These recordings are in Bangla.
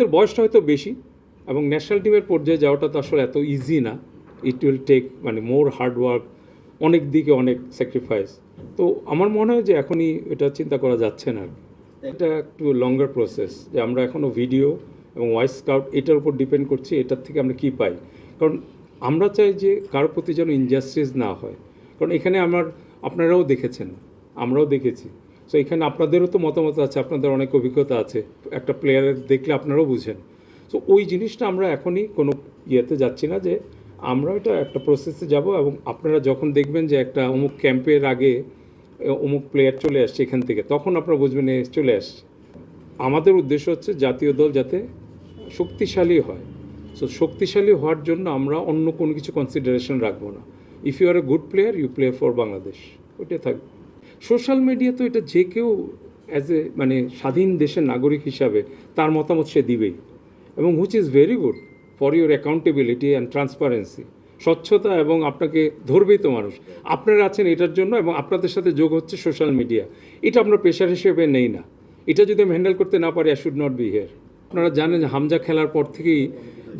ওদের বয়সটা হয়তো বেশি এবং ন্যাশনাল টিমের পর্যায়ে যাওয়াটা তো আসলে এত ইজি না। ইট উইল টেক মানে মোর হার্ডওয়ার্ক, অনেক দিকে অনেক স্যাক্রিফাইস। তো আমার মনে হয় যে এখনই এটা চিন্তা করা যাচ্ছে না। এটা একটু লঙ্গার প্রসেস, যে আমরা এখনও ভিডিও এবং ভয়েস স্কাউট এটার উপর ডিপেন্ড করছি, এটার থেকে আমরা কী পাই। কারণ আমরা চাই যে কারোর প্রতি যেন ইনজাস্টিস না হয়। কারণ এখানে আপনারাও দেখেছেন, আমরাও দেখেছি। সো এখানে আপনাদেরও তো মতামত আছে, আপনাদের অনেক অভিজ্ঞতা আছে, একটা প্লেয়ারের দেখলে আপনারাও বুঝেন। সো ওই জিনিসটা আমরা এখনই কোনো ইয়েতে যাচ্ছি না, যে আমরা এটা একটা প্রসেসে যাব এবং আপনারা যখন দেখবেন যে একটা অমুক ক্যাম্পের আগে অমুক প্লেয়ার চলে আসছে এখান থেকে, তখন আপনারা বুঝবেন চলে আসছে। আমাদের উদ্দেশ্য হচ্ছে জাতীয় দল যাতে শক্তিশালী হয়। সো শক্তিশালী হওয়ার জন্য আমরা অন্য কোনো কিছু কনসিডারেশন রাখবো না। If you are a good player, you play for Bangladesh, ওইটাই থাকবে। সোশ্যাল মিডিয়া তো এটা যে কেউ অ্যাজ এ মানে স্বাধীন দেশের নাগরিক হিসাবে তার মতামত সে দিবেই, এবং which is very good for your accountability and transparency. স্বচ্ছতা, এবং আপনাকে ধরবেই তো মানুষ। আপনারা আছেন এটার জন্য, এবং আপনাদের সাথে যোগ হচ্ছে সোশ্যাল মিডিয়া। এটা আমরা পেশার হিসেবে নেই না। এটা যদি আমি হ্যান্ডেল করতে না পারি, I should not be here. আপনারা জানেন যে হামজা খেলার পর থেকেই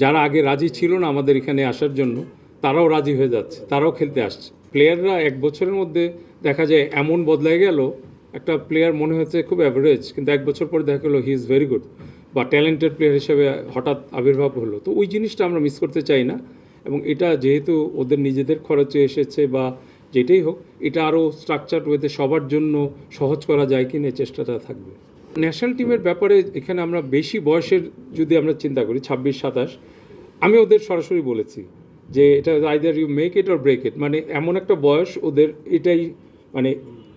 যারা আগে রাজি ছিল না আমাদের এখানে আসার জন্য, তারাও রাজি হয়ে যাচ্ছে, তারাও খেলতে আসছে। প্লেয়াররা এক বছরের মধ্যে দেখা যায় এমন বদলাই গেল, একটা প্লেয়ার মনে হচ্ছে খুব অ্যাভারেজ, কিন্তু এক বছর পরে দেখা গেলো হি ইজ ভেরি গুড, বা ট্যালেন্টেড প্লেয়ার হিসেবে হঠাৎ আবির্ভাব হলো। তো ওই জিনিসটা আমরা মিস করতে চাই না, এবং এটা যেহেতু ওদের নিজেদের খরচে এসেছে বা যেটাই হোক, এটা আরও স্ট্রাকচার্ড ওয়েতে সবার জন্য সহজ করা যায় কি না, চেষ্টাটা থাকবে। ন্যাশনাল টিমের ব্যাপারে এখানে আমরা বেশি বয়সের যদি আমরা চিন্তা করি, 26-27, আমি ওদের সরাসরি বলেছি যে এটা either you make it or break it. মানে এমন একটা বয়স ওদের, এটাই মানে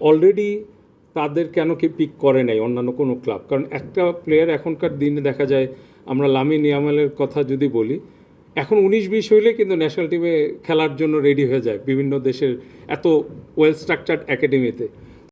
অলরেডি তাদের কেন কি পিক করে নাই অন্যান্য কোনো ক্লাব। কারণ একটা প্লেয়ার এখনকার দিনে দেখা যায়, আমরা লামিন ইয়ামালের কথা যদি বলি, এখন 19-20 হইলে কিন্তু ন্যাশনাল টিমে খেলার জন্য রেডি হয়ে যায় বিভিন্ন দেশের এত ওয়েল স্ট্রাকচার্ড একাডেমিতে।